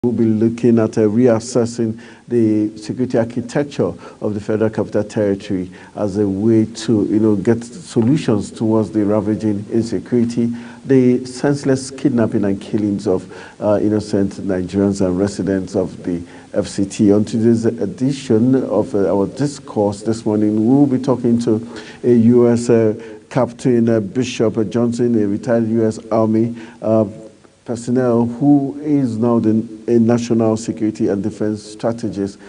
We'll be looking at reassessing the security architecture of the Federal Capital Territory as a way to, get solutions towards the ravaging insecurity, the senseless kidnapping and killings of innocent Nigerians and residents of the FCT. On today's edition of our discourse this morning, we will be talking to a U.S. Captain Bishop Johnson, a retired U.S. Army personnel who is now a national security and defense strategist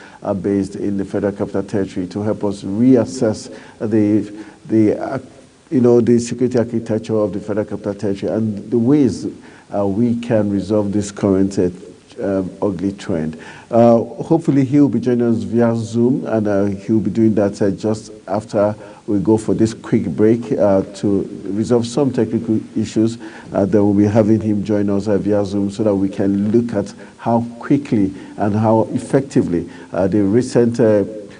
based in the Federal Capital Territory to help us reassess the security architecture of the Federal Capital Territory and the ways we can resolve this current ugly trend. Hopefully he'll be joining us via Zoom, and he'll be doing that just after we go for this quick break to resolve some technical issues. Then we'll be having him join us via Zoom so that we can look at how quickly and how effectively the recent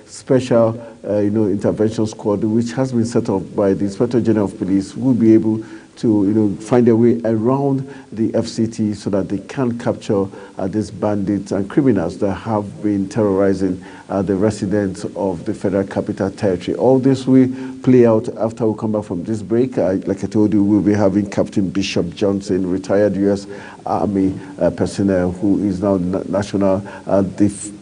special intervention squad, which has been set up by the Inspector General of Police, will be able to find a way around the FCT so that they can capture these bandits and criminals that have been terrorizing the residents of the Federal Capital Territory. All this will play out after we come back from this break. Like I told you, we'll be having Captain Bishop Johnson, retired U.S. Army personnel, who is now National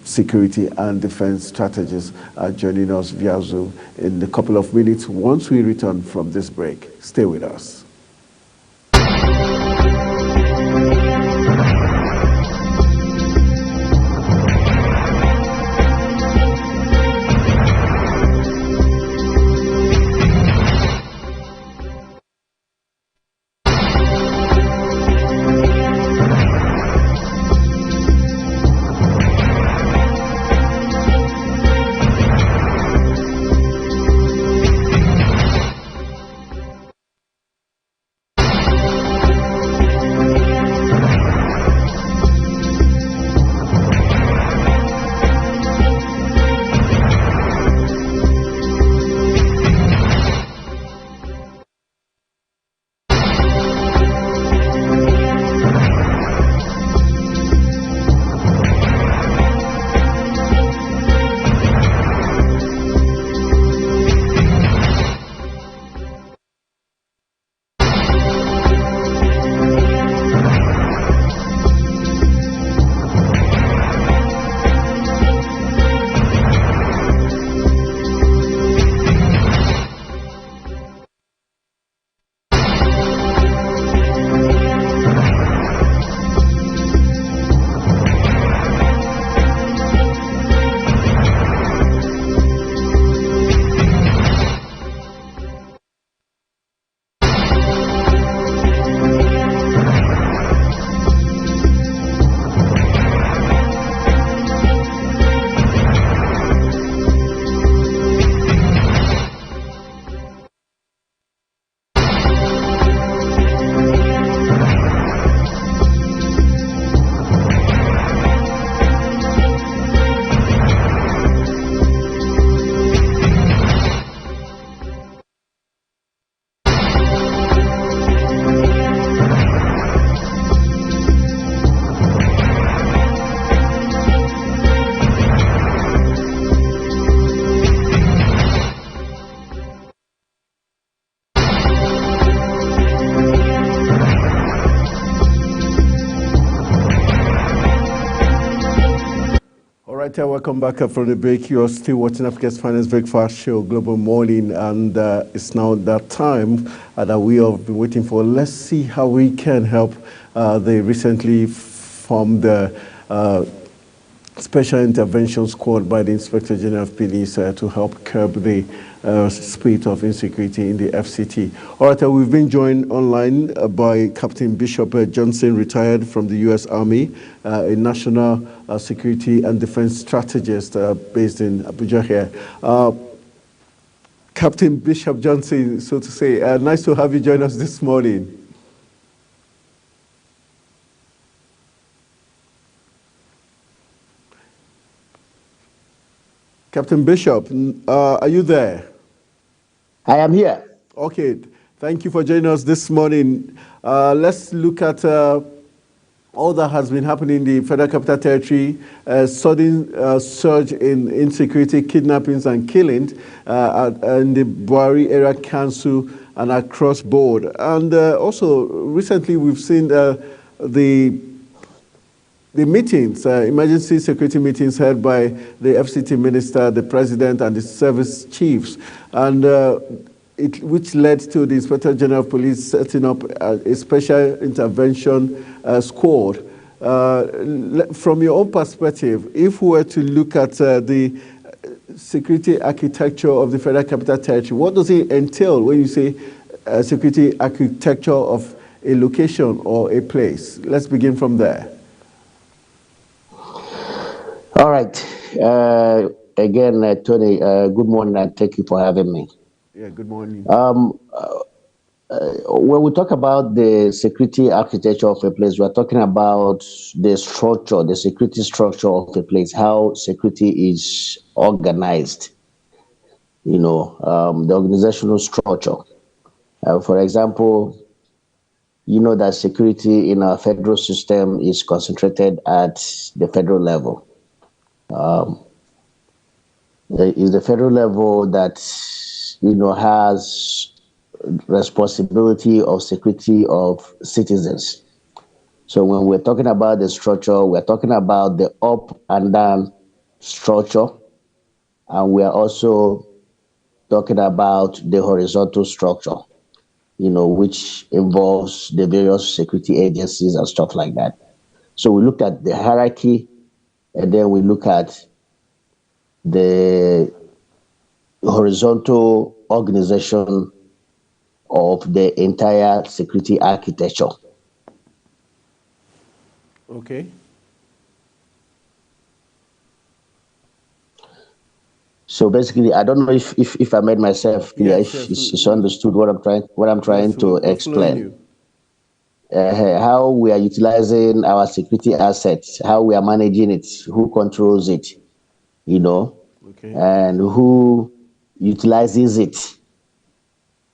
Security and Defense Strategist, joining us via Zoom in a couple of minutes once we return from this break. Stay with us. Welcome back from the break. You're still watching Africa's Finest Breakfast Show, Global Morning, and it's now that time that we have been waiting for. Let's see how we can help the recently formed Special Intervention Squad by the Inspector General of Police to help curb the spirit of insecurity in the FCT. All right, we've been joined online by Captain Bishop Johnson, retired from the U.S. Army, a national security and defense strategist based in Abuja here. Captain Bishop Johnson, so to say, nice to have you join us this morning. Captain Bishop, are you there? I am here. Okay, thank you for joining us this morning. Let's look at all that has been happening in the Federal Capital Territory, sudden surge in insecurity, kidnappings and killings in the Buhari Area Council and across board. And also recently we've seen the meetings, emergency security meetings held by the FCT minister, the president and the service chiefs, and which led to the Inspector General of Police setting up a special intervention squad. From your own perspective, if we were to look at the security architecture of the Federal Capital Territory, what does it entail when you say security architecture of a location or a place? Let's begin from there. All right. Again, Tony, good morning and thank you for having me. Yeah, good morning. When we talk about the security architecture of a place, we're talking about the structure, the security structure of a place, how security is organized, the organizational structure. For example, you know that security in our federal system is concentrated at the federal level. Is the federal level that has responsibility of security of citizens. So when we're talking about the structure, we're talking about the up and down structure, and we are also talking about the horizontal structure, which involves the various security agencies and stuff like that. So we look at the hierarchy, and then we look at the horizontal organization of the entire security architecture. Okay. So basically, I don't know if I made myself clear, if it's understood what I'm trying to explain. How we are utilizing our security assets, how we are managing it, who controls it, okay, and who utilizes it.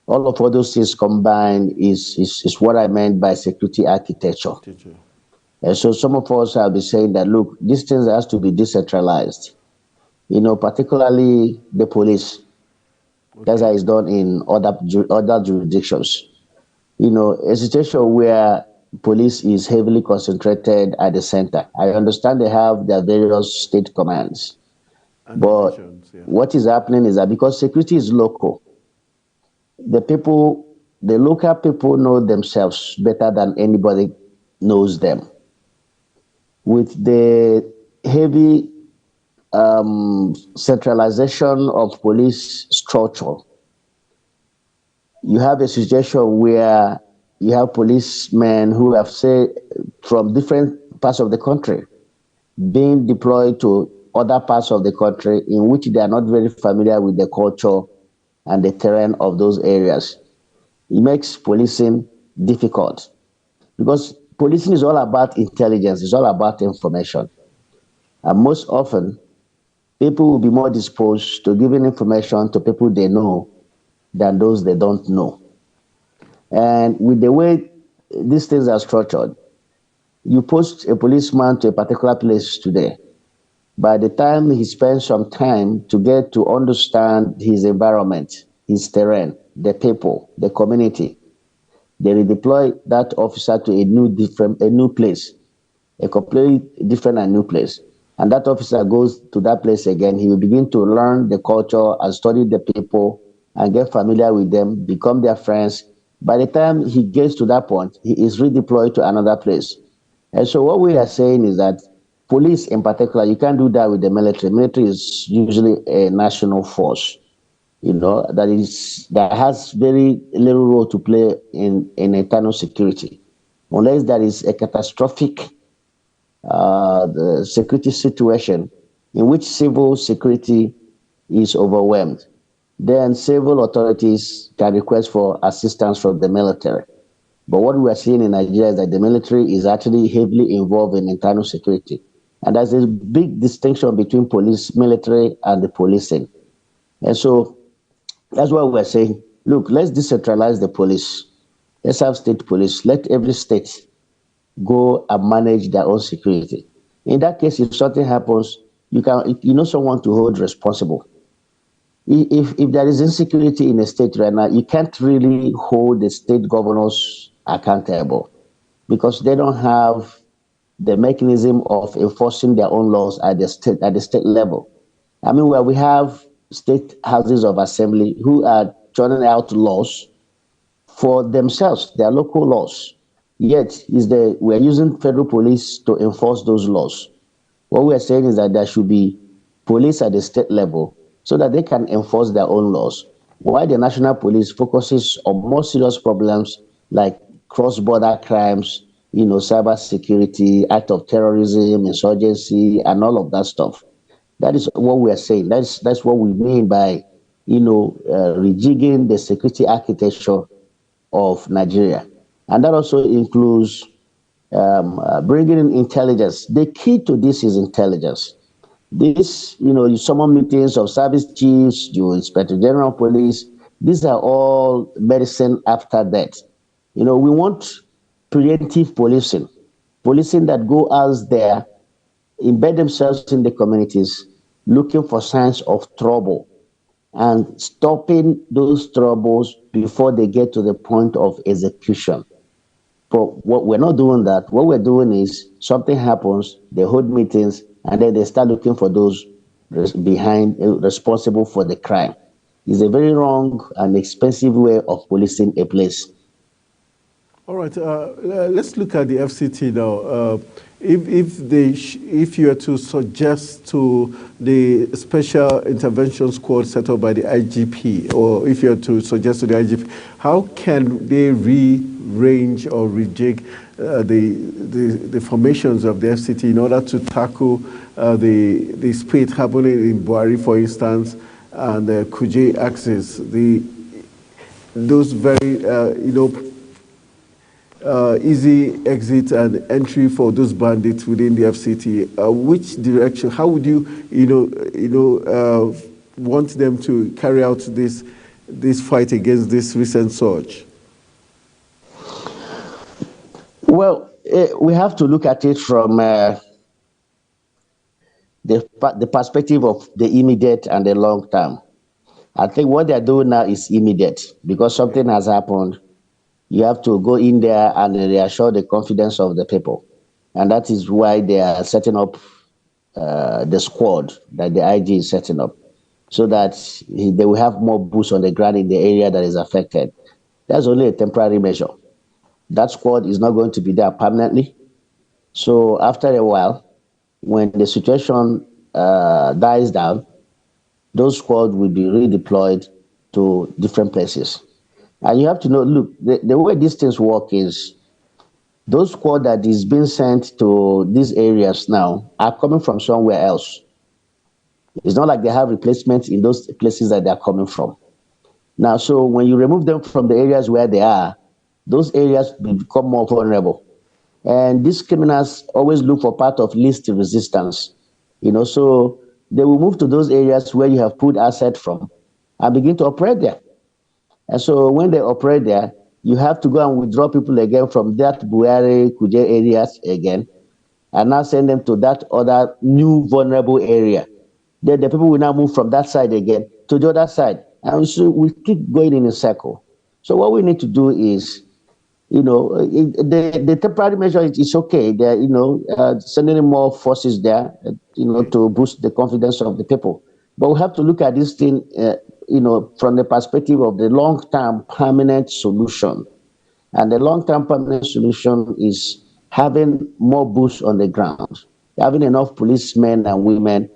All of those things combined is what I meant by security architecture. And so some of us have been saying that, look, these things has to be decentralized. Particularly the police. Okay. That's how it's done in other jurisdictions. A situation where police is heavily concentrated at the center. I understand they have their various state commands. But what is happening is that because security is local, the local people know themselves better than anybody knows them. With the heavy centralization of police structure, you have a situation where you have policemen who have, say, from different parts of the country being deployed to other parts of the country in which they are not very familiar with the culture and the terrain of those areas. It makes policing difficult because policing is all about intelligence, it's all about information. And most often, people will be more disposed to giving information to people they know than those they don't know. And with the way these things are structured, you post a policeman to a particular place today. By the time he spends some time to get to understand his environment, his terrain, the people, the community, they redeploy that officer to a new place, a completely different and new place. And that officer goes to that place again. He will begin to learn the culture and study the people and get familiar with them, become their friends. By the time he gets to that point, he is redeployed to another place. And so what we are saying is that police in particular, you can't do that with the military. Military is usually a national force, that has very little role to play in internal security, unless there is a catastrophic the security situation in which civil security is overwhelmed. Then civil authorities can request for assistance from the military. But what we are seeing in Nigeria is that the military is actually heavily involved in internal security. And there's a big distinction between police, military, and the policing. And so that's why we're saying, look, let's decentralize the police. Let's have state police. Let every state go and manage their own security. In that case, if something happens, you know someone to hold responsible. If there is insecurity in a state right now, you can't really hold the state governors accountable because they don't have the mechanism of enforcing their own laws at the state level. I mean, where we have state houses of assembly who are churning out laws for themselves, their local laws. Yet, we're using federal police to enforce those laws. What we are saying is that there should be police at the state level so that they can enforce their own laws, while the national police focuses on more serious problems like cross-border crimes, cyber security, act of terrorism, insurgency, and all of that stuff. That is what we are saying. That's what we mean by, rejigging the security architecture of Nigeria, and that also includes bringing in intelligence. The key to this is intelligence. This, you summon meetings of service chiefs, you inspector general of police. These are all medicine after death. We want preemptive policing that go out there, embed themselves in the communities, looking for signs of trouble and stopping those troubles before they get to the point of execution. But what we're not doing that. What we're doing is something happens, they hold meetings, and then they start looking for those responsible for the crime. It's a very wrong and expensive way of policing a place. All right, let's look at the FCT now. If you are to suggest to the Special Intervention Squad set up by the IGP, or if you are to suggest to the IGP, how can they rearrange or rejig the formations of the FCT in order to tackle the spate happening in Buhari, for instance, and the Kuje axis, those very easy exit and entry for those bandits within the FCT. Which direction? How would you, want them to carry out this fight against this recent surge? Well, we have to look at it from the perspective of the immediate and the long term. I think what they're doing now is immediate because something has happened. You have to go in there and reassure the confidence of the people. And that is why they are setting up the squad that the IG is setting up, so that they will have more boots on the ground in the area that is affected. That's only a temporary measure. That squad is not going to be there permanently. So after a while, when the situation dies down, those squads will be redeployed to different places. And you have to know, look, the way these things work is those squads that is being sent to these areas now are coming from somewhere else. It's not like they have replacements in those places that they're coming from. Now, so when you remove them from the areas where they are, those areas become more vulnerable. And these criminals always look for part of least resistance. So they will move to those areas where you have pulled assets from and begin to operate there. And so when they operate there, you have to go and withdraw people again from that Buhari, Kuje areas again, and now send them to that other new vulnerable area. Then the people will now move from that side again to the other side. And so we keep going in a circle. So what we need to do is, the temporary measure is okay. They're, sending in more forces there, to boost the confidence of the people. But we have to look at this thing, from the perspective of the long-term permanent solution. And the long-term permanent solution is having more boots on the ground, having enough policemen and women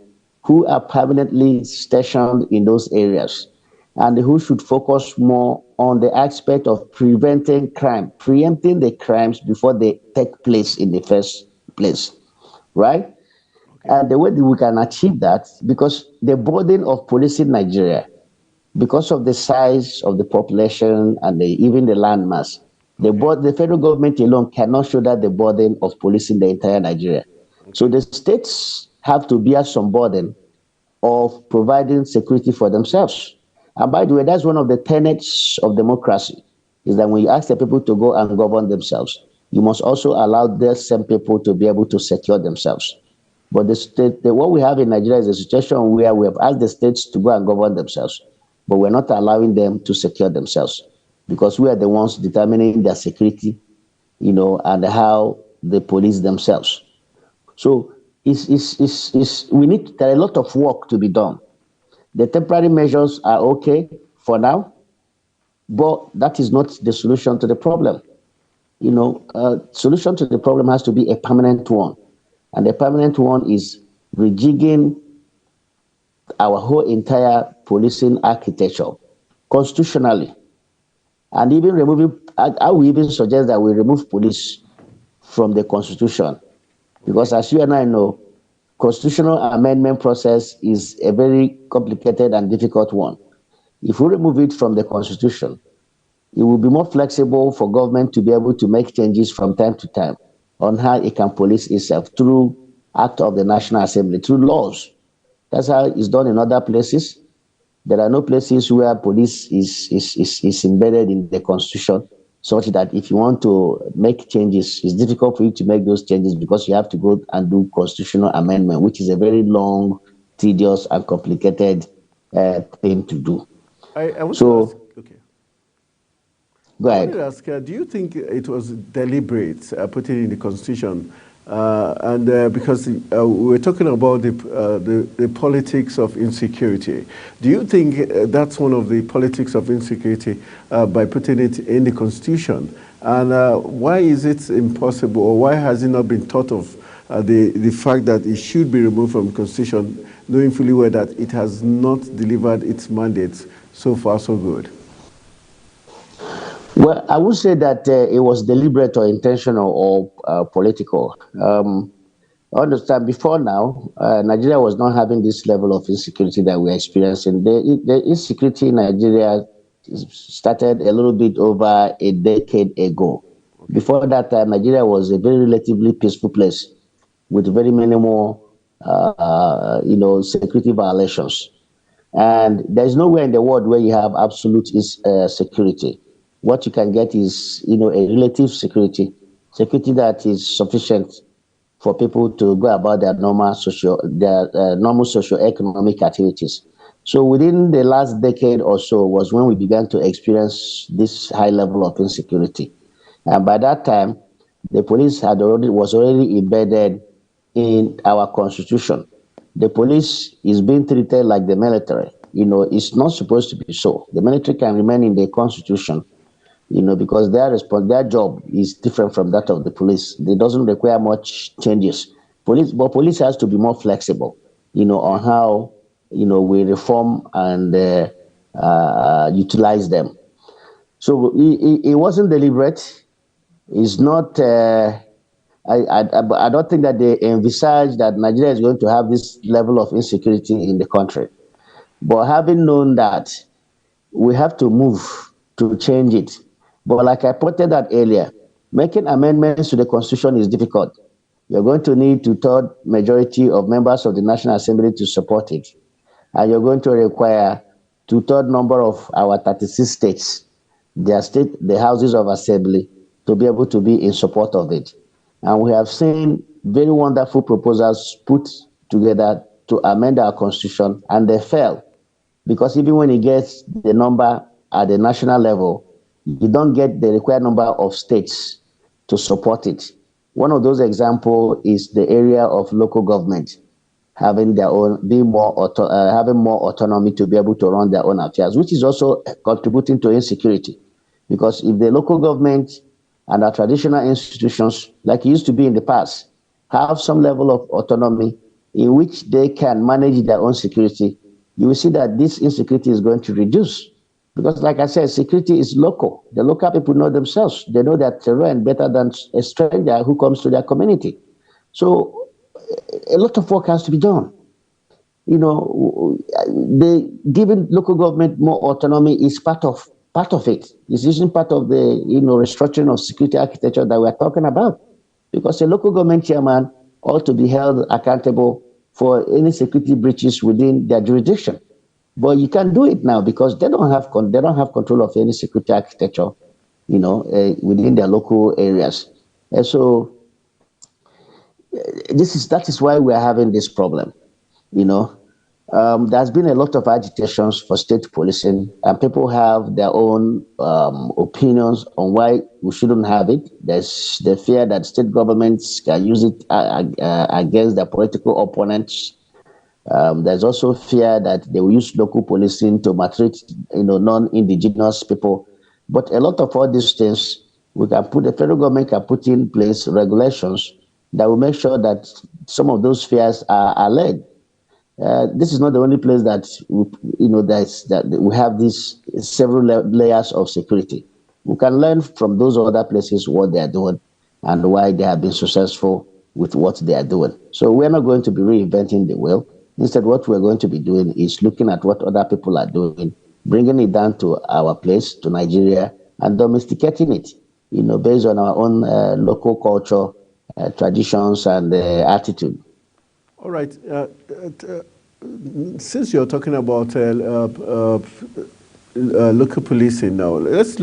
who are permanently stationed in those areas, and who should focus more on the aspect of preventing crime, preempting the crimes before they take place in the first place, right? Okay. And the way that we can achieve that, because the burden of policing Nigeria, because of the size of the population and even the landmass, the federal government alone cannot shoulder the burden of policing the entire Nigeria. Okay. So the states have to bear some burden of providing security for themselves. And by the way, that's one of the tenets of democracy, is that when you ask the people to go and govern themselves, you must also allow the same people to be able to secure themselves. But what we have in Nigeria is a situation where we have asked the states to go and govern themselves, but we're not allowing them to secure themselves because we are the ones determining their security, and how they police themselves. So there are a lot of work to be done. The temporary measures are okay for now, but that is not the solution to the problem. Solution to the problem has to be a permanent one. And the permanent one is rejigging our whole entire policing architecture constitutionally. And even removing, I would even suggest that we remove police from the Constitution. Because as you and I know, constitutional amendment process is a very complicated and difficult one. If we remove it from the Constitution, it will be more flexible for government to be able to make changes from time to time on how it can police itself through act of the National Assembly, through laws. That's how it's done in other places. There are no places where police is embedded in the Constitution, such that if you want to make changes, it's difficult for you to make those changes because you have to go and do constitutional amendment, which is a very long, tedious, and complicated thing to do. I want to ask, okay. Go ahead. I want to ask, do you think it was deliberate putting in the Constitution? Because we're talking about the politics of insecurity. Do you think that's one of the politics of insecurity by putting it in the Constitution? And why is it impossible, or why has it not been thought of the fact that it should be removed from the Constitution, knowing fully well that it has not delivered its mandates so far so good? Well, I would say that it was deliberate or intentional or political. Understand, before now, Nigeria was not having this level of insecurity that we're experiencing. The insecurity in Nigeria started a little bit over a decade ago. Before that time, Nigeria was a very relatively peaceful place with very minimal, security violations. And there's nowhere in the world where you have absolute security. What you can get is, a relative security that is sufficient for people to go about their normal socio-economic activities. So within the last decade or so was when we began to experience this high level of insecurity. And by that time, the police was already embedded in our constitution. The police is being treated like the military. It's not supposed to be so. The military can remain in the constitution, because their job is different from that of the police. It doesn't require much changes. But police has to be more flexible, on how, we reform and utilize them. So it wasn't deliberate. It's not. I don't think that they envisage that Nigeria is going to have this level of insecurity in the country. But having known that, we have to move to change it. But like I pointed out earlier, making amendments to the Constitution is difficult. You're going to need two-thirds majority of members of the National Assembly to support it. And you're going to require two-thirds number of our 36 states, the houses of assembly, to be able to be in support of it. And we have seen very wonderful proposals put together to amend our Constitution, and they fail. Because even when it gets the number at the national level, you don't get the required number of states to support it. One of those examples is the area of local government having their own, having more autonomy to be able to run their own affairs, which is also contributing to insecurity. Because if the local government and our traditional institutions, like it used to be in the past, have some level of autonomy in which they can manage their own security, you will see that this insecurity is going to reduce. Because like I said, security is local. The local people know themselves. They know their terrain better than a stranger who comes to their community. So a lot of work has to be done. Giving local government more autonomy is part of it. It's isn't part of the restructuring of security architecture that we're talking about. Because a local government chairman ought to be held accountable for any security breaches within their jurisdiction. But you can't do it now because they don't have control of any security architecture, within their local areas. And so that is why we are having this problem. You know, there's been a lot of agitations for state policing, and people have their own opinions on why we shouldn't have it. There's the fear that state governments can use it against their political opponents. There's also fear that they will use local policing to maltreat, non-indigenous people. But a lot of all these things, the federal government can put in place regulations that will make sure that some of those fears are allayed. This is not the only place that we have these several layers of security. We can learn from those other places what they are doing and why they have been successful with what they are doing. So we're not going to be reinventing the wheel. Instead, what we're going to be doing is looking at what other people are doing, bringing it down to our place, to Nigeria, and domesticating it, based on our own local culture, traditions, and attitude. All right. Since you're talking about local policing now, let's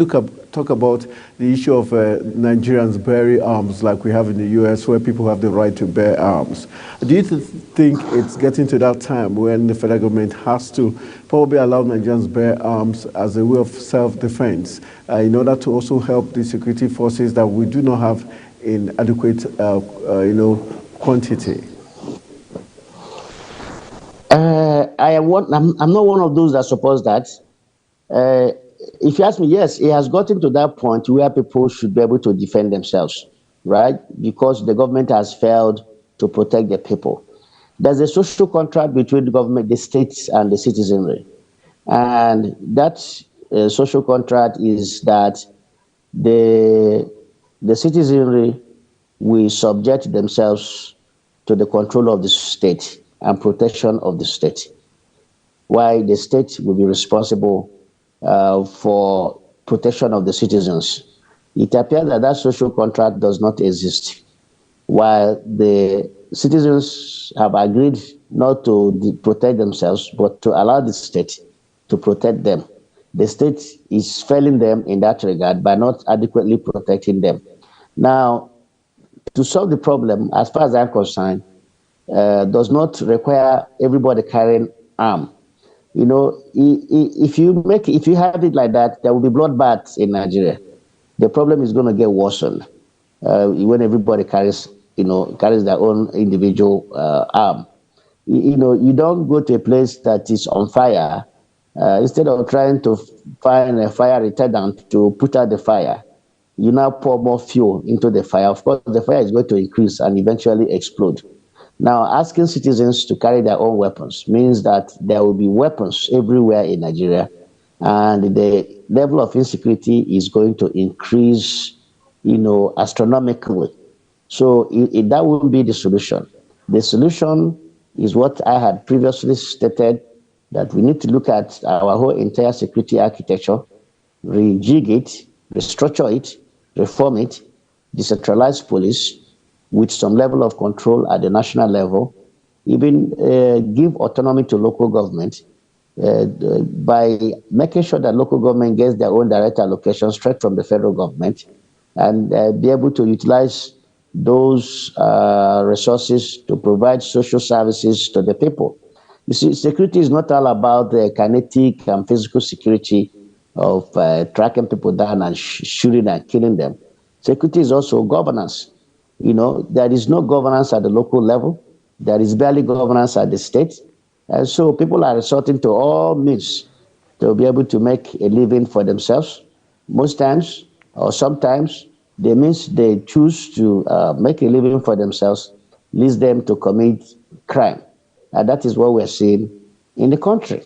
talk about the issue of Nigerians bearing arms like we have in the US, where people have the right to bear arms. Do you think it's getting to that time when the federal government has to probably allow Nigerians bear arms as a way of self-defense in order to also help the security forces that we do not have in adequate, quantity? I'm not one of those that suppose that. If you ask me, yes, it has gotten to that point where people should be able to defend themselves, right? Because the government has failed to protect the people. There's a social contract between the government, the states, and the citizenry. And that social contract is that the citizenry will subject themselves to the control of the state and protection of the state, while the state will be responsible for protection of the citizens. It appears that that social contract does not exist, while the citizens have agreed not to protect themselves, but to allow the state to protect them. The state is failing them in that regard by not adequately protecting them. Now, to solve the problem, as far as I'm concerned, does not require everybody carrying arm. If you have it like that, there will be bloodbaths in Nigeria. The problem is going to get worsened when everybody carries their own individual arm. You don't go to a place that is on fire instead of trying to find a fire retardant to put out the fire. You now pour more fuel into the fire. Of course, the fire is going to increase and eventually explode. Now, asking citizens to carry their own weapons means that there will be weapons everywhere in Nigeria, and the level of insecurity is going to increase, astronomically. So that won't be the solution. The solution is what I had previously stated, that we need to look at our whole entire security architecture, rejig it, restructure it, reform it, decentralize police, with some level of control at the national level, even give autonomy to local government by making sure that local government gets their own direct allocation straight from the federal government, and be able to utilize those resources to provide social services to the people. You see, security is not all about the kinetic and physical security of tracking people down and shooting and killing them. Security is also governance. There is no governance at the local level. There is barely governance at the state. And so people are resorting to all means to be able to make a living for themselves. Most times, or sometimes, the means they choose to make a living for themselves leads them to commit crime. And that is what we're seeing in the country.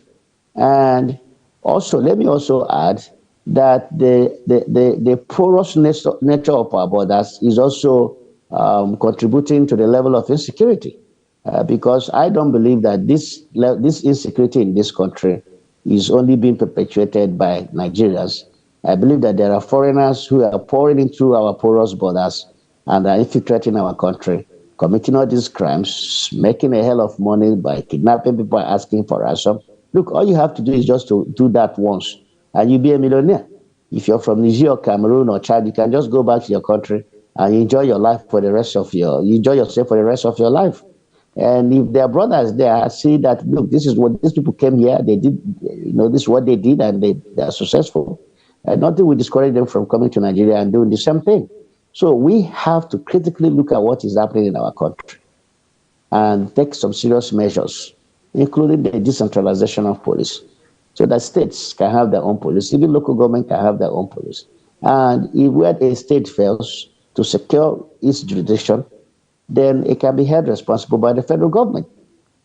And also, let me also add that the porous nature of our borders is also contributing to the level of insecurity, because I don't believe that this insecurity in this country is only being perpetuated by Nigerians. I believe that there are foreigners who are pouring into our porous borders and are infiltrating our country, committing all these crimes, making a hell of money by kidnapping people and asking for ransom. Look, all you have to do is just to do that once, and you'll be a millionaire. If you're from Niger or Cameroon or Chad, you can just go back to your country and you enjoy your life for the rest of you enjoy yourself for the rest of your life. And if their brothers there see that, look, this is what these people came here, they did, this is what they did, and they are successful. Nothing will discourage them from coming to Nigeria and doing the same thing. So we have to critically look at what is happening in our country and take some serious measures, including the decentralization of police, so that states can have their own police, even local government can have their own police. And if where a state fails to secure its jurisdiction, then it can be held responsible by the federal government.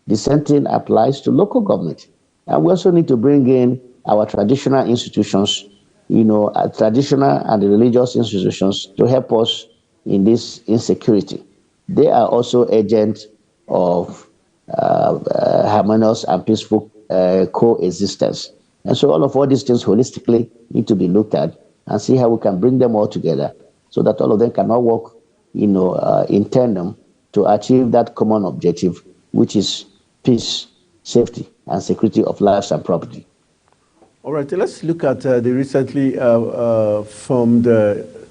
The same thing applies to local government. And we also need to bring in our traditional institutions, traditional and religious institutions to help us in this insecurity. They are also agents of harmonious and peaceful coexistence. And so all these things holistically need to be looked at and see how we can bring them all together so that all of them can all work in tandem to achieve that common objective, which is peace, safety, and security of lives and property. All right, let's look at the recently formed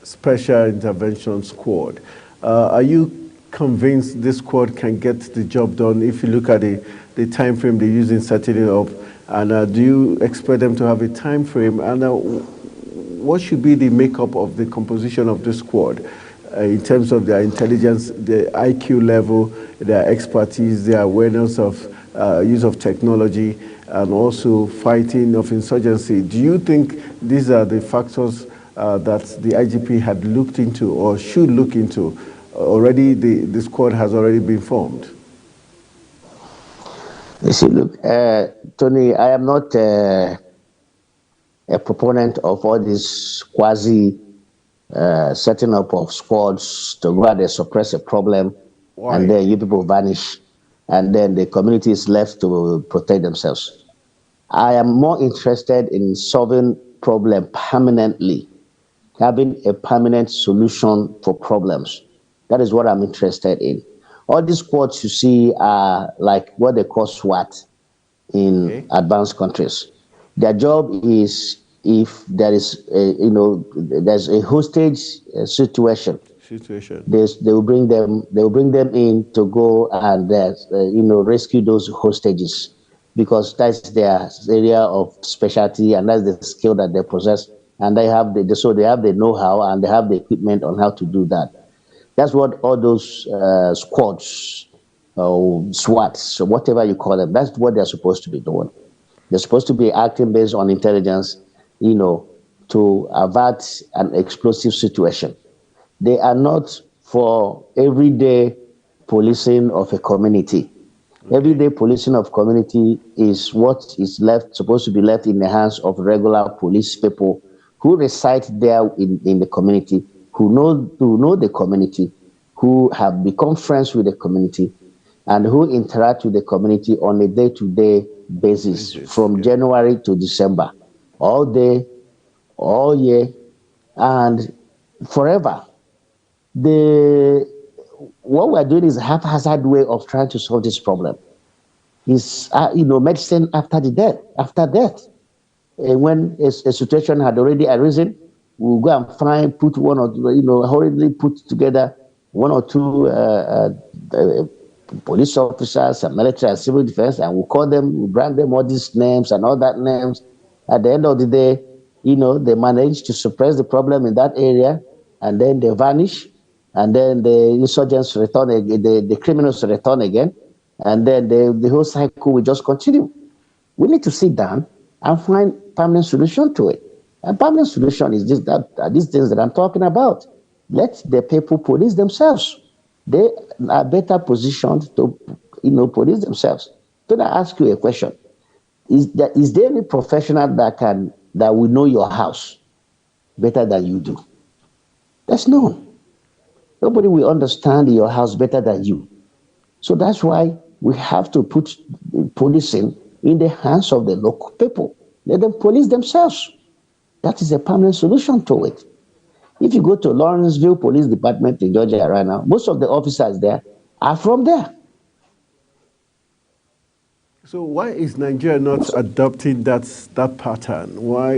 Special Intervention Squad. Are you convinced this squad can get the job done if you look at the time frame they're using setting it up? And do you expect them to have a time frame? And what should be the makeup of the composition of the squad in terms of their intelligence, their IQ level, their expertise, their awareness of use of technology, and also fighting of insurgency? Do you think these are the factors that the IGP had looked into or should look into? Already the squad has already been formed. You see, look, Tony, I am not a proponent of all this quasi setting up of squads to go out and suppress a problem. Why? And then you people vanish, and then the community is left to protect themselves. I am more interested in solving problem permanently, having a permanent solution for problems. That is what I'm interested in. All these squads you see are like what they call SWAT in advanced countries. Their job is if there is there's a hostage situation. They will bring them in to go and rescue those hostages, because that's their area of specialty and that's the skill that they possess, and they have the know-how and they have the equipment on how to do that. That's what all those squads or SWATs, or whatever you call them, that's what they're supposed to be doing. They're supposed to be acting based on intelligence, to avert an explosive situation. They are not for everyday policing of a community. Everyday policing of community is what is supposed to be left in the hands of regular police people who reside there in the community, who know the community, who have become friends with the community, and who interact with the community on a day-to-day basis from January to December, all day, all year, and forever. What we're doing is a haphazard way of trying to solve this problem. It's medicine after death. When a situation had already arisen, we'll go and put one or hurriedly put together one or two police officers and military and civil defense, and we'll call them, we'll brand them all these names and all that names. At the end of the day, they manage to suppress the problem in that area, and then they vanish, and then the insurgents return, the criminals return again, and then the whole cycle will just continue. We need to sit down and find permanent solution to it. And permanent solution is these things that I'm talking about. Let the people police themselves. They are better positioned to police themselves. So I ask you a question. Is there any professional that will know your house better than you do? There's none. Nobody will understand your house better than you. So that's why we have to put policing in the hands of the local people. Let them police themselves. That is a permanent solution to it. If you go to Lawrenceville Police Department in Georgia right now, most of the officers there are from there. So why is Nigeria not adopting that pattern? Why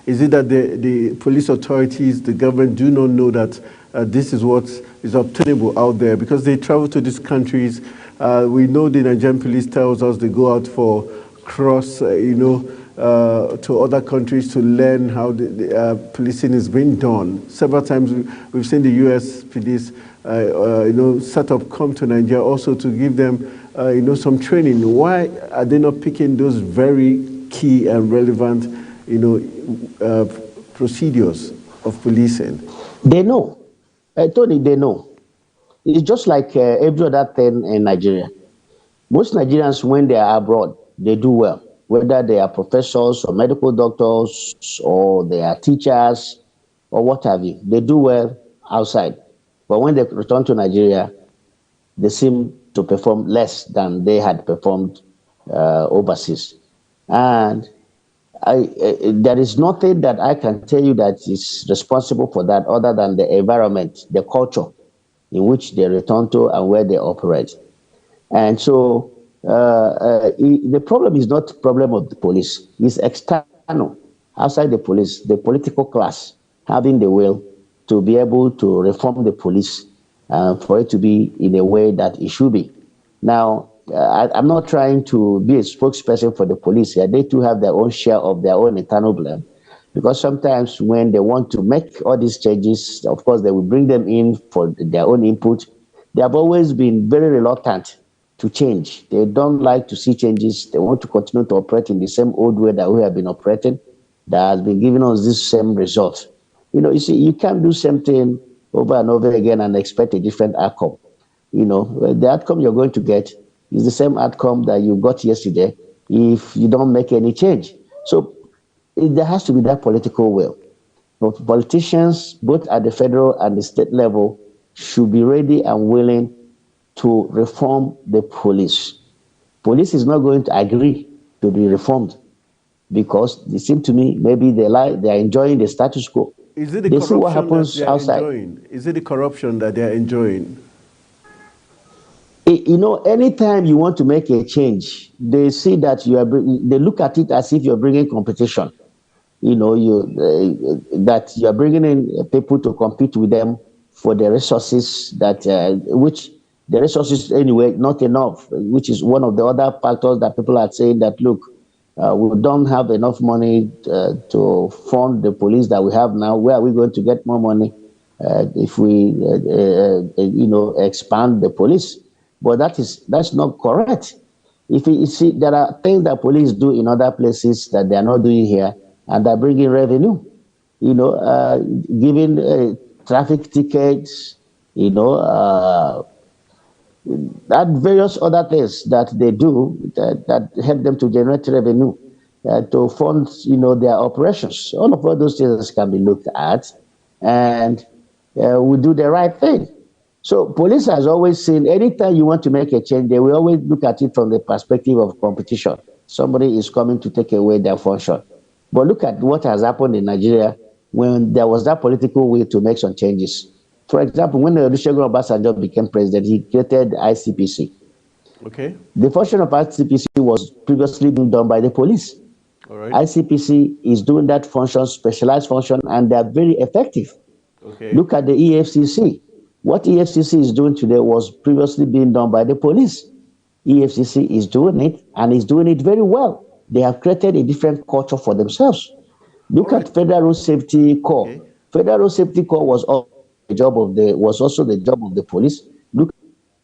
is it that the police authorities, the government, do not know that this is what is obtainable out there? Because they travel to these countries. We know the Nigerian police tells us they go out for cross, to other countries to learn how the policing is being done. Several times we've seen the U.S. police, set up come to Nigeria also to give them some training. Why are they not picking those very key and relevant, procedures of policing? They know. Tony, they know. It's just like every other thing in Nigeria. Most Nigerians, when they are abroad, they do well. Whether they are professors or medical doctors or they are teachers or what have you, they do well outside. But when they return to Nigeria, they seem to perform less than they had performed overseas. And there is nothing that I can tell you that is responsible for that other than the environment, the culture in which they return to and where they operate. And so the problem is not the problem of the police. It's external, outside the police, the political class having the will to be able to reform the police for it to be in a way that it should be. Now, I'm not trying to be a spokesperson for the police here. They too have their own share of their own internal blame. Because sometimes when they want to make all these changes, of course, they will bring them in for their own input. They have always been very reluctant to change. They don't like to see changes. They want to continue to operate in the same old way that we have been operating that has been giving us this same result. You see, you can't do something over and over again and expect a different outcome. The outcome you're going to get is the same outcome that you got yesterday if you don't make any change. So there has to be that political will. But politicians, both at the federal and the state level, should be ready and willing to reform the police. Police is not going to agree to be reformed because it seems to me maybe they are enjoying the status quo. Is it the they see what corruption happens that they are outside. enjoying? Is it the corruption that they are enjoying? Anytime you want to make a change, they see that they look at it as if you're bringing competition. That you are bringing in people to compete with them for the resources which the resources anyway not enough, which is one of the other factors that people are saying that look, we don't have enough money to fund the police that we have now. Where are we going to get more money if we expand the police? But that's not correct. If you see, there are things that police do in other places that they are not doing here, and they're bringing revenue. Giving traffic tickets, that various other things that they do that help them to generate revenue to fund, their operations. All of those things can be looked at, and we do the right thing. So police has always seen, anytime you want to make a change, they will always look at it from the perspective of competition. Somebody is coming to take away their function. But look at what has happened in Nigeria when there was that political will to make some changes. For example, when Olusegun Obasanjo became president, he created ICPC. Okay. The function of ICPC was previously being done by the police. All right. ICPC is doing that function, specialized function, and they are very effective. Okay. Look at the EFCC. What EFCC is doing today was previously being done by the police. EFCC is doing it, and is doing it very well. They have created a different culture for themselves. Look at Federal Road Safety Corps. Okay. Federal Road Safety Corps was also the job of the police. Look at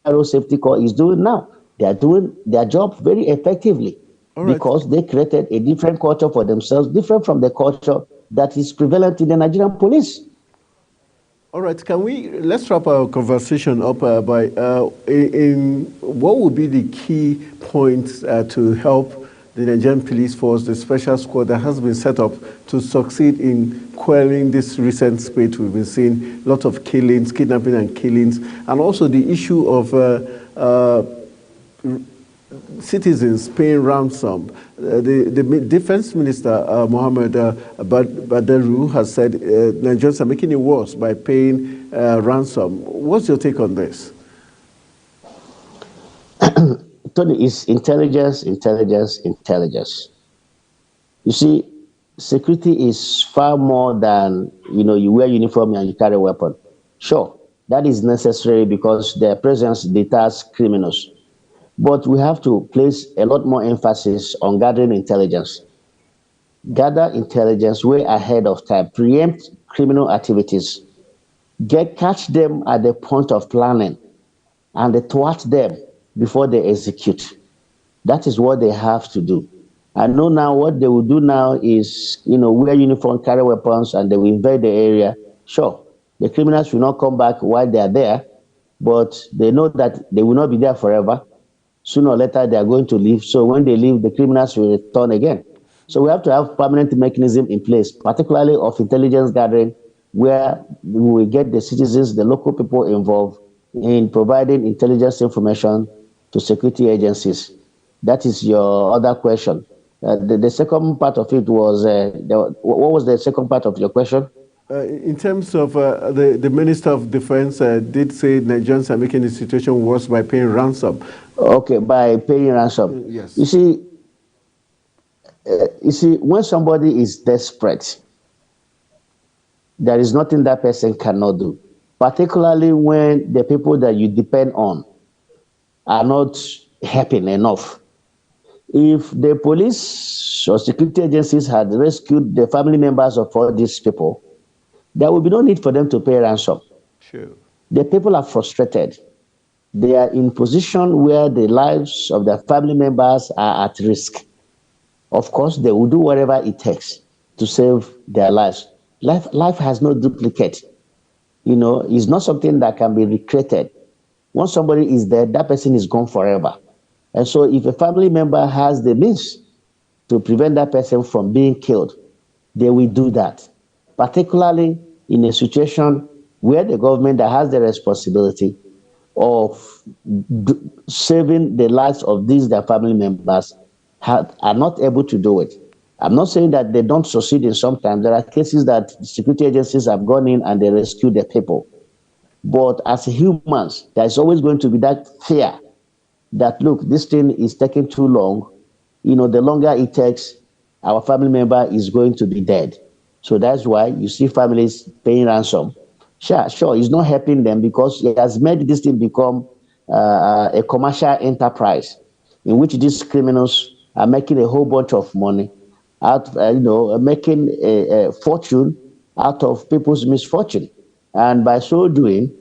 Federal Road Safety Corps is doing now. They are doing their job very effectively because they created a different culture for themselves, different from the culture that is prevalent in the Nigerian police. All right, let's wrap our conversation up by what would be the key points to help the Nigerian police force, the special squad that has been set up to succeed in quelling this recent spate we've been seeing, a lot of killings, kidnapping and killings, and also the issue of citizens paying ransom. The defense minister, Mohammed Badaru, has said Nigerians are making it worse by paying ransom. What's your take on this? Tony, it's intelligence, intelligence, intelligence. You see, security is far more than, you wear uniform and you carry a weapon. Sure, that is necessary because their presence deters criminals. But we have to place a lot more emphasis on gathering intelligence. Gather intelligence way ahead of time, preempt criminal activities, catch them at the point of planning, and thwart them before they execute. That is what they have to do. I know now what they will do now is, wear uniform, carry weapons, and they will invade the area. Sure, the criminals will not come back while they are there, but they know that they will not be there forever. Sooner or later, they are going to leave. So when they leave, the criminals will return again. So we have to have permanent mechanism in place, particularly of intelligence gathering, where we will get the citizens, the local people involved in providing intelligence information to security agencies. That is your other question. The second part of it was, what was the second part of your question? In terms of the Minister of Defense did say Nigerians are making the situation worse by paying ransom. Okay, by paying ransom. Yes. You see, when somebody is desperate, there is nothing that person cannot do, particularly when the people that you depend on are not helping enough. If the police or security agencies had rescued the family members of all these people, there will be no need for them to pay ransom. Sure. The people are frustrated. They are in position where the lives of their family members are at risk. Of course, they will do whatever it takes to save their lives. Life has no duplicate. It's not something that can be recreated. Once somebody is dead, that person is gone forever. And so if a family member has the means to prevent that person from being killed, they will do that, particularly in a situation where the government that has the responsibility of saving the lives of their family members are not able to do it. I'm not saying that they don't succeed in sometimes. There are cases that security agencies have gone in and they rescue the people. But as humans, there's always going to be that fear that, look, this thing is taking too long. The longer it takes, our family member is going to be dead. So that's why you see families paying ransom. Sure, it's not helping them because it has made this thing become a commercial enterprise in which these criminals are making a whole bunch of money out, making a fortune out of people's misfortune. And by so doing,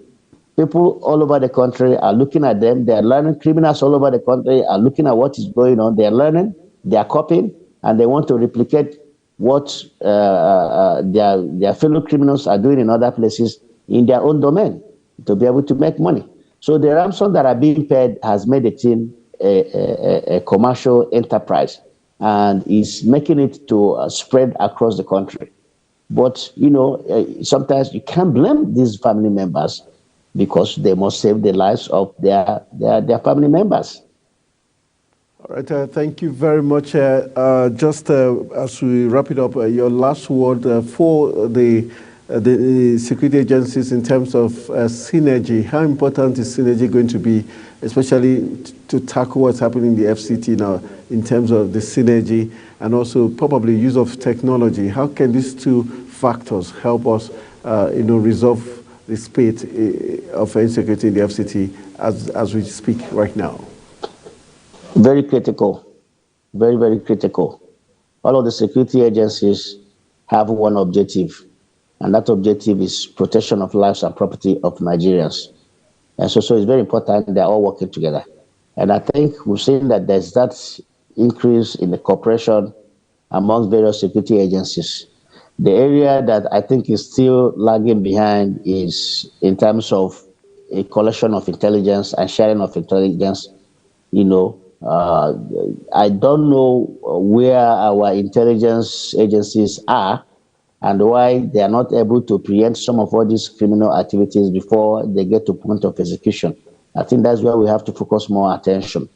people all over the country are looking at them. They are learning. Criminals all over the country are looking at what is going on. They are learning. They are copying, and they want to replicate what their fellow criminals are doing in other places in their own domain to be able to make money. So the ransom that are being paid has made the thing a commercial enterprise and is making it to spread across the country. But, sometimes you can't blame these family members because they must save the lives of their family members. All right, thank you very much. Just as we wrap it up, your last word for the security agencies in terms of synergy. How important is synergy going to be, especially to tackle what's happening in the FCT now in terms of the synergy and also probably use of technology? How can these two factors help us, resolve the spate of insecurity in the FCT as we speak right now? Very critical, very, very critical. All of the security agencies have one objective, and that objective is protection of lives and property of Nigerians. And so it's very important they're all working together. And I think we've seen that there's that increase in the cooperation amongst various security agencies. The area that I think is still lagging behind is in terms of a collection of intelligence and sharing of intelligence. I don't know where our intelligence agencies are and why they are not able to preempt some of all these criminal activities before they get to point of execution. I think that's where we have to focus more attention,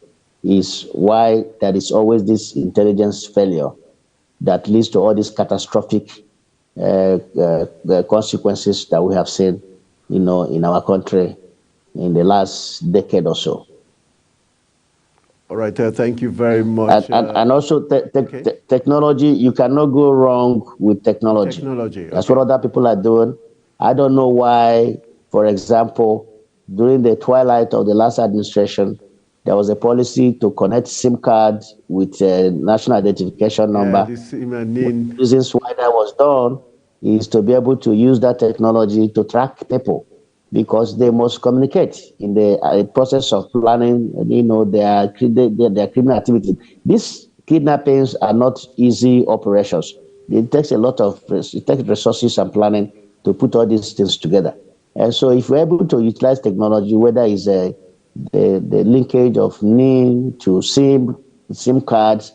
is why there is always this intelligence failure that leads to all these catastrophic consequences that we have seen, in our country in the last decade or so. All right, thank you very much. And also technology, you cannot go wrong with technology. Technology. That's what other people are doing. I don't know why, for example, during the twilight of the last administration, there was a policy to connect SIM cards with a national identification number. The reasons why that was done is to be able to use that technology to track people, because they must communicate in the process of planning, their criminal activity. These kidnappings are not easy operations. It takes resources and planning to put all these things together. And so if we're able to utilize technology, whether it's the linkage of NIN to SIM cards,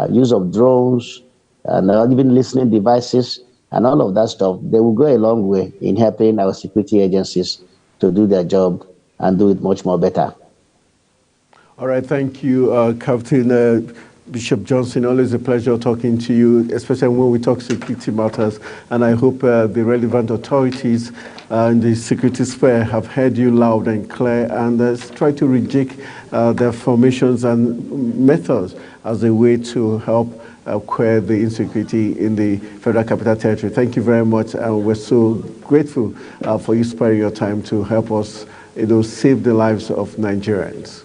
use of drones, and even listening devices, and all of that stuff, they will go a long way in helping our security agencies to do their job and do it much more better. All right, thank you, Captain Bishop Johnson. Always a pleasure talking to you, especially when we talk security matters. And I hope the relevant authorities in the security sphere have heard you loud and clear and try to reject their formations and methods as a way to help quell the insecurity in the Federal Capital Territory. Thank you very much, and we're so grateful for you sparing your time to help us, save the lives of Nigerians.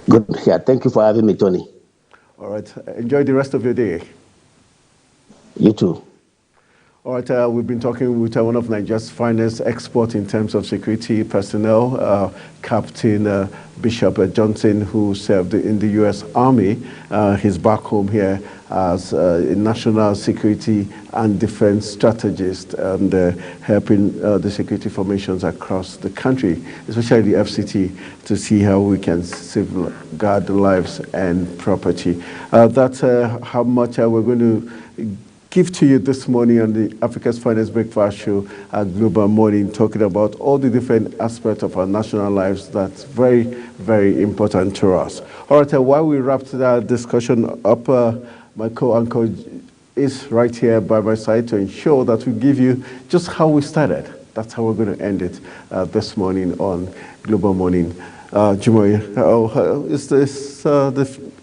Good. Yeah, thank you for having me, Tony. All right. Enjoy the rest of your day. You too. All right, we've been talking with one of Nigeria's finest experts in terms of security personnel, Captain Bishop Johnson, who served in the U.S. Army. He's back home here as a national security and defense strategist and helping the security formations across the country, especially the FCT, to see how we can safeguard lives and property. That's how much we're going to give to you this morning on the Africa's Finest Breakfast Show at Global Morning, talking about all the different aspects of our national lives that's very, very important to us. All right, while we wrap that discussion up, my co-anchor is right here by my side to ensure that we give you just how we started. That's how we're going to end it this morning on Global Morning. Jumoy, is this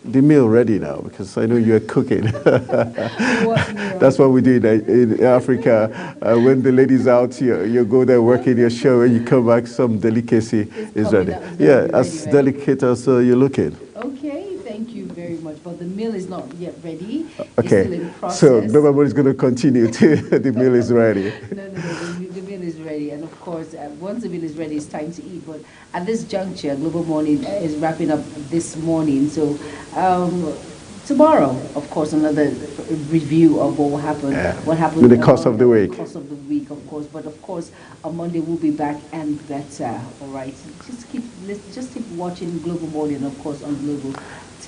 the meal ready now? Because I know you're cooking. That's what we do in Africa. When the ladies out, you go there working your show, and you come back, some delicacy is ready. Yeah, as delicate as you're looking. Okay, thank you very much. But the meal is not yet ready. Okay, it's still in process. So nobody's going to continue till the meal is ready. No, the meal is ready. And of course, once the meal is ready, it's time to eat. But at this juncture, Global Morning is wrapping up this morning. So tomorrow, of course, another review of what will happen. What happened in the course of the week. Course of the week, of course. But of course, on Monday we'll be back and better. All right. Just keep watching Global Morning, of course, on Global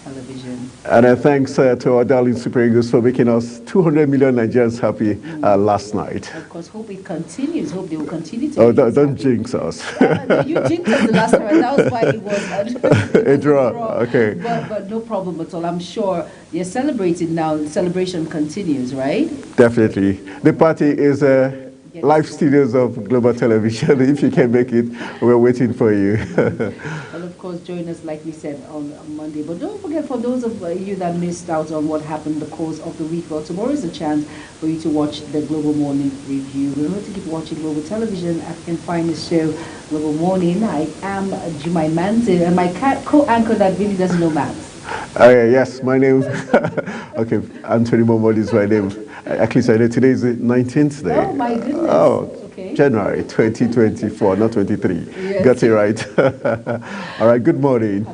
Television. And thanks to our darling Super Eagles for making us 200 million Nigerians happy last night. Of course, hope it continues. Hope they will continue to. Oh, don't jinx us. No, you jinxed us the last time, and that was why it was a draw. Okay. But no problem at all. I'm sure you're celebrating now. The celebration continues, right? Definitely. The party is live studios of Global Television. If you can make it, we're waiting for you. Well, of course, join us, like we said, on Monday. But don't forget, for those of you that missed out on what happened the course of the week, well, tomorrow is a chance for you to watch the Global Morning Review. Remember to keep watching Global Television. African Finest Show, Global Morning. I am Jumai Mante, and my co-anchor that really doesn't know maths. Yes, my name, okay, Anthony Momodi is my name. At least I know today is the 19th day. Oh, my goodness. Oh, okay. January 2024, not 23. Yes. Got it right. All right, good morning.